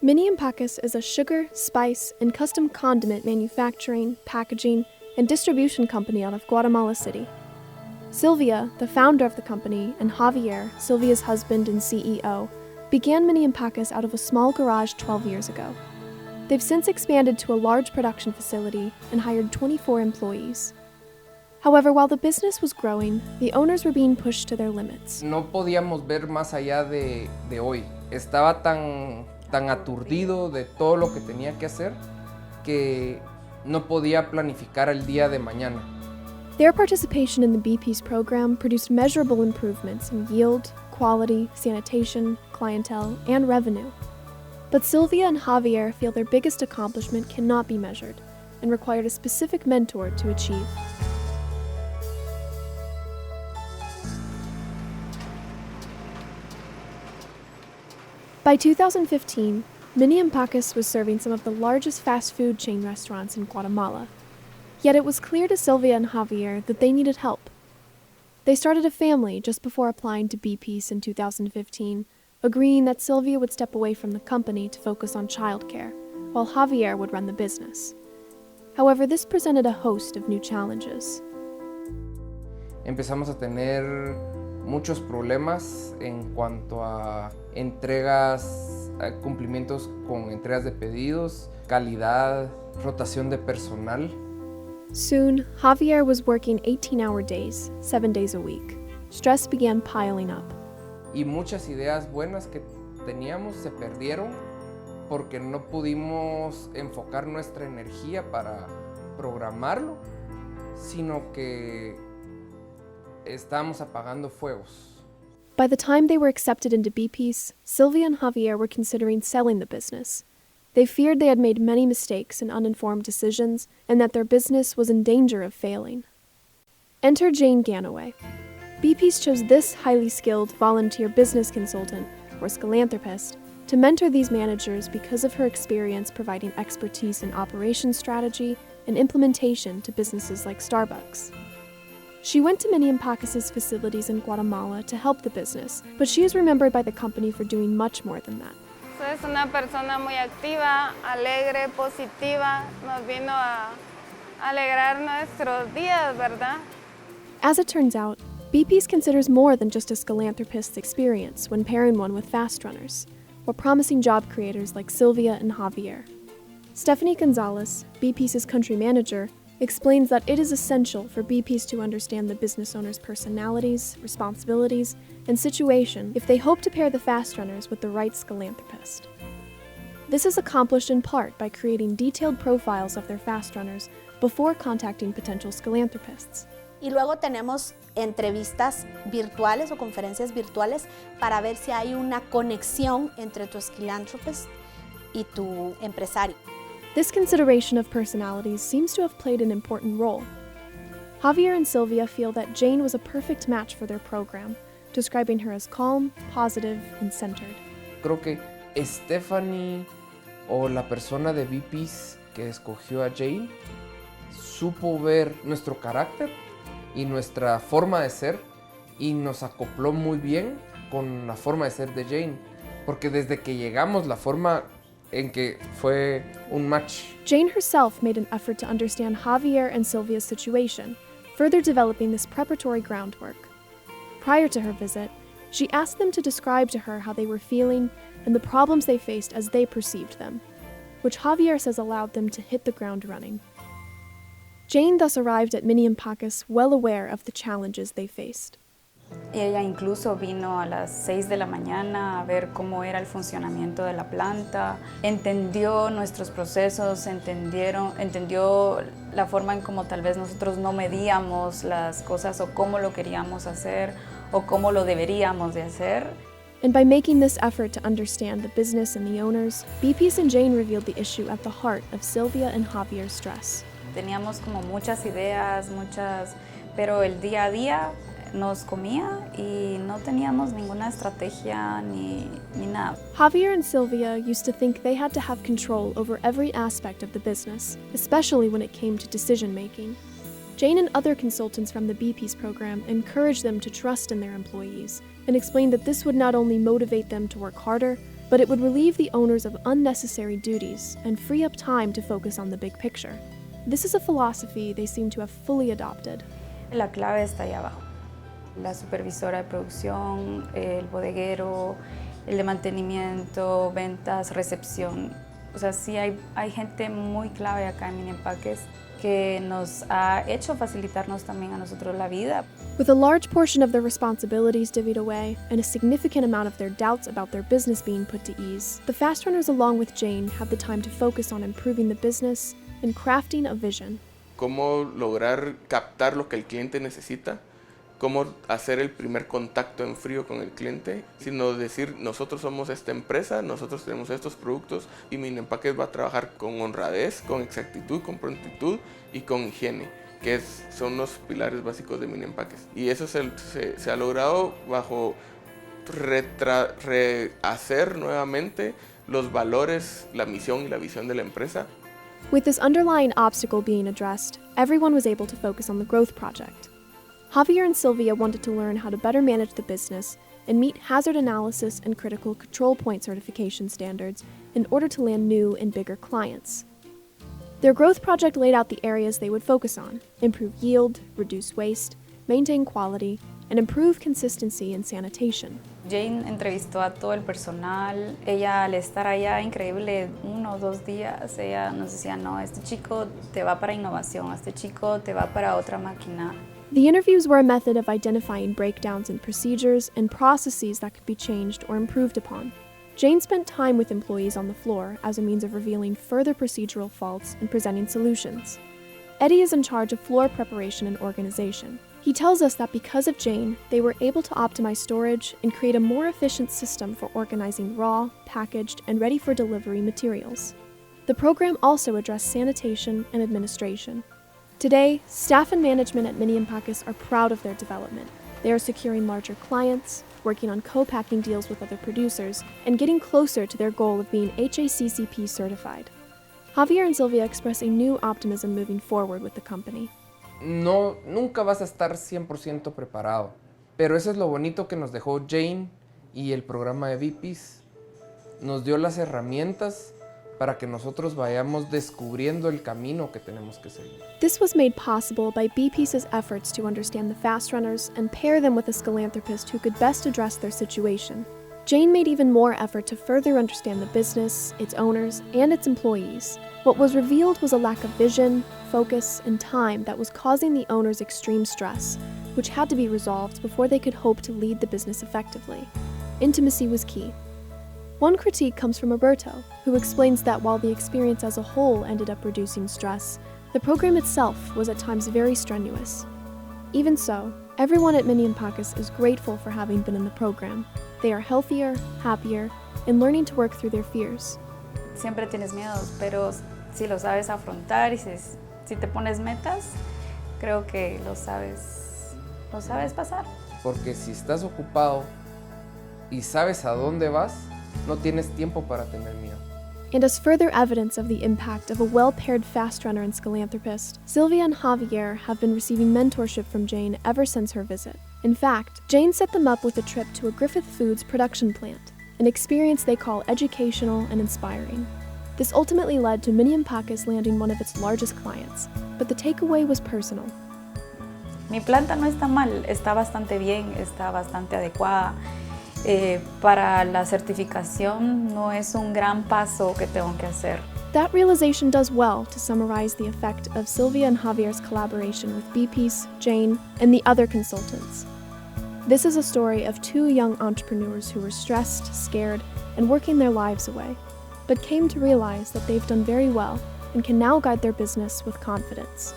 Miniempaques is a sugar, spice, and custom condiment manufacturing, packaging, and distribution company out of Guatemala City. Sylvia, the founder of the company, and Javier, Sylvia's husband and CEO, began Miniempaques out of a small garage 12 years ago. They've since expanded to a large production facility and hired 24 employees. However, while the business was growing, the owners were being pushed to their limits. No podíamos ver más allá de hoy. Estaba tan aturdido de todo lo que tenía que hacer que no podía planificar el día de mañana. Their participation in the Bpeace program produced measurable improvements in yield, quality, sanitation, clientele, and revenue. But Sylvia and Javier feel their biggest accomplishment cannot be measured and required a specific mentor to achieve. By 2015, Miniempaques was serving some of the largest fast food chain restaurants in Guatemala. Yet it was clear to Sylvia and Javier that they needed help. They started a family just before applying to Bpeace in 2015, agreeing that Sylvia would step away from the company to focus on childcare, while Javier would run the business. However, this presented a host of new challenges. Empezamos a tener muchos problemas en cuanto a entregas, cumplimientos con entregas de pedidos, calidad, rotación de personal. Soon, Javier was working 18-hour days, 7 days a week. Stress began piling up. Y muchas ideas buenas que teníamos se perdieron porque no pudimos enfocar nuestra energía para programarlo, sino que estábamos apagando fuegos. By the time they were accepted into Bpeace, Sylvia and Javier were considering selling the business. They feared they had made many mistakes and uninformed decisions, and that their business was in danger of failing. Enter Jane Ganaway. Bpeace chose this highly skilled volunteer business consultant, or Skillanthropist, to mentor these managers because of her experience providing expertise in operations strategy and implementation to businesses like Starbucks. She went to Miniempaques' facilities in Guatemala to help the business, but she is remembered by the company for doing much more than that. Es una persona muy activa, alegre, positiva, nos vino a alegrar nuestros días, ¿verdad? As it turns out, Bpeace considers more than just a Skillanthropist's experience when pairing one with fast runners, or promising job creators like Sylvia and Javier. Stephanie Gonzalez, Bpeace's country manager, explains that it is essential for Bpeace to understand the business owner's personalities, responsibilities, and situation if they hope to pair the fast runners with the right Skillanthropist. This is accomplished in part by creating detailed profiles of their fast runners before contacting potential Skillanthropists. Y luego tenemos entrevistas virtuales o conferencias virtuales para ver si hay una conexión entre tu Skillanthropist y tu empresario. This consideration of personalities seems to have played an important role. Javier and Sylvia feel that Jane was a perfect match for their program, describing her as calm, positive, and centered. Creo que Stephanie o la persona de Bpeace que escogió a Jane supo ver nuestro carácter y nuestra forma de ser y nos acopló muy bien con la forma de ser de Jane, porque desde que llegamos la forma en que fue un match. Jane herself made an effort to understand Javier and Sylvia's situation, further developing this preparatory groundwork. Prior to her visit, she asked them to describe to her how they were feeling and the problems they faced as they perceived them, which Javier says allowed them to hit the ground running. Jane thus arrived at Miniempaques well aware of the challenges they faced. Ella incluso vino a las 6 de la mañana a ver cómo era el funcionamiento de la planta, entendió nuestros procesos, entendió la forma en cómo tal vez nosotros no medíamos las cosas o cómo lo queríamos hacer o cómo lo deberíamos de hacer. And by making this effort to understand the business and the owners, Bpeace and Jane revealed the issue at the heart of Sylvia and Javier's stress. Teníamos como muchas ideas, pero el día a día nos comía y no teníamos ninguna estrategia ni nada. Javier and Sylvia used to think they had to have control over every aspect of the business, especially when it came to decision-making. Jane and other consultants from the Bpeace program encouraged them to trust in their employees and explained that this would not only motivate them to work harder, but it would relieve the owners of unnecessary duties and free up time to focus on the big picture. This is a philosophy they seem to have fully adopted. La clave está ahí abajo. La supervisora de producción, el bodeguero, el de mantenimiento, ventas, recepción. O sea, sí hay gente muy clave acá en Miniempaques que nos ha hecho facilitarnos también a nosotros la vida. With a large portion of their responsibilities divvied away and a significant amount of their doubts about their business being put to ease, the fast runners along with Jane had the time to focus on improving the business and crafting a vision. Cómo lograr captar lo que el cliente necesita, cómo hacer el primer contacto en frío con el cliente, sino decir, nosotros somos esta empresa, nosotros tenemos estos productos y Miniempaques va a trabajar con honradez, con exactitud, con prontitud y con higiene, que son los pilares básicos de Miniempaques. Y eso se ha logrado bajo rehacer nuevamente los valores, la misión y la visión de la empresa. With this underlying obstacle being addressed, everyone was able to focus on the growth project. Javier and Sylvia wanted to learn how to better manage the business and meet hazard analysis and critical control point certification standards in order to land new and bigger clients. Their growth project laid out the areas they would focus on: improve yield, reduce waste, maintain quality, and improve consistency and sanitation. Jane entrevistó a todo el personal. Ella, al estar allá, increíble, 1 o 2 días, ella nos decía, no, este chico te va para innovación, este chico te va para otra máquina. The interviews were a method of identifying breakdowns in procedures and processes that could be changed or improved upon. Jane spent time with employees on the floor as a means of revealing further procedural faults and presenting solutions. Eddie is in charge of floor preparation and organization. He tells us that because of Jane, they were able to optimize storage and create a more efficient system for organizing raw, packaged, and ready for delivery materials. The program also addressed sanitation and administration. Today, staff and management at Miniempaques are proud of their development. They are securing larger clients, working on co-packing deals with other producers, and getting closer to their goal of being HACCP certified. Javier and Sylvia express a new optimism moving forward with the company. No, nunca vas a estar 100% preparado, pero eso es lo bonito que nos dejó Jane y el programa de Bpeace. Nos dio las herramientas para que nosotros vayamos descubriendo el camino que tenemos que seguir. This was made possible by Bpeace's efforts to understand the fast runners and pair them with a Skillanthropist who could best address their situation. Jane made even more effort to further understand the business, its owners, and its employees. What was revealed was a lack of vision, focus, and time that was causing the owners extreme stress, which had to be resolved before they could hope to lead the business effectively. Intimacy was key. One critique comes from Roberto, who explains that while the experience as a whole ended up reducing stress, the program itself was at times very strenuous. Even so, everyone at Miniempaques is grateful for having been in the program. They are healthier, happier, and learning to work through their fears. Siempre tienes miedos, pero si lo sabes afrontar y si te pones metas, creo que lo sabes pasar. Porque si estás ocupado y sabes a dónde vas, no tienes tiempo para tener miedo. And as further evidence of the impact of a well-paired fast runner and Skillanthropist, Sylvia and Javier have been receiving mentorship from Jane ever since her visit. In fact, Jane set them up with a trip to a Griffith Foods production plant, an experience they call educational and inspiring. This ultimately led to Miniempaques landing one of its largest clients, but the takeaway was personal. Mi planta no está mal, está bastante bien, está bastante adecuada. Para la certificación no es un gran paso que tengo que hacer. That realization does well to summarize the effect of Sylvia and Javier's collaboration with Bpeace, Jane, and the other consultants. This is a story of 2 young entrepreneurs who were stressed, scared, and working their lives away, but came to realize that they've done very well and can now guide their business with confidence.